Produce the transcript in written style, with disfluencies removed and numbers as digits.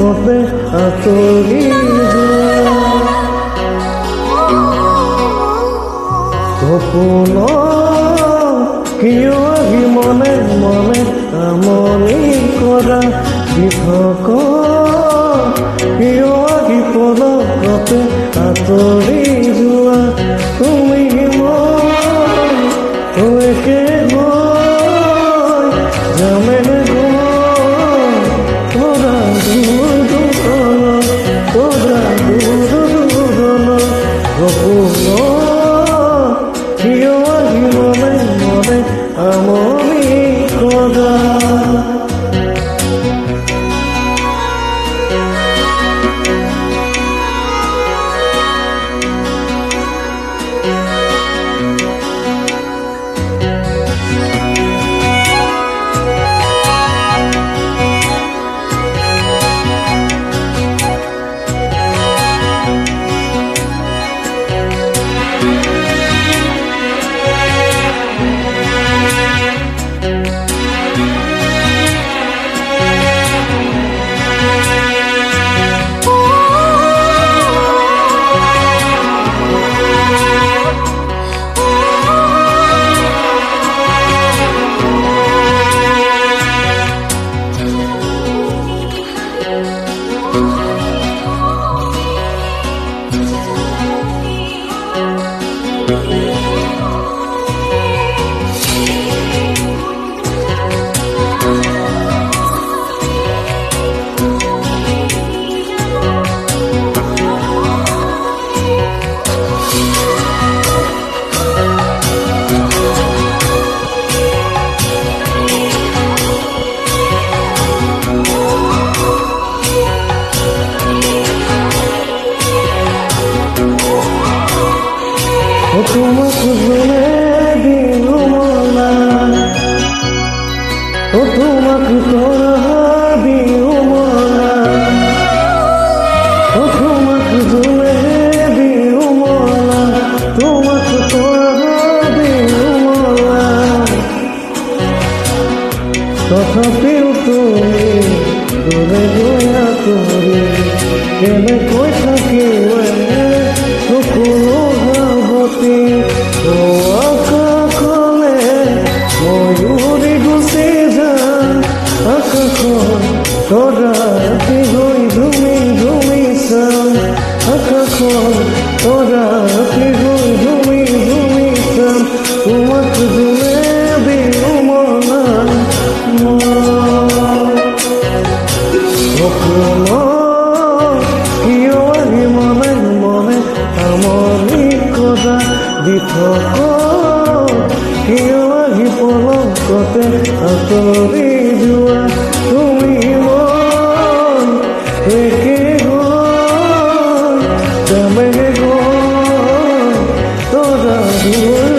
কতে আঁতৰি যোৱা সপোন কিয় আহি মনে মনে আমনি কৰা পৃথক কিয় আহি পলকতে আঁতৰি যোৱা তুমি মই একে হৈ যামে তোৰা দূৰ দূৰণত সপোন কিয় আহি মনে মনে আমনি কৰা তোমাক জনে দিলো মলা তোমাক তৰা দিলো মলা তোমাক জনে দিলো মলা তোমাক তৰা দিলো মলা তথাপিও তুমি দূৰে গৈ আঁতৰি কেনেকৈ থাকিবা সকলো আকাশলে ময়ূৰী গুচি যাম আকাশত তৰাটি হৈ ধুমি ধুমি চাম আকাশত তৰাটি হৈ ধুমি ধুমি চাম তোমাক জোনে দিলো মনা সপোন কিয় আহি মনে মনে আমনি কৰা পৃথক কিয় আহি পলকতে আঁতৰি যোৱা তুমি মই একে হৈ যামে গৈ তৰা দূৰ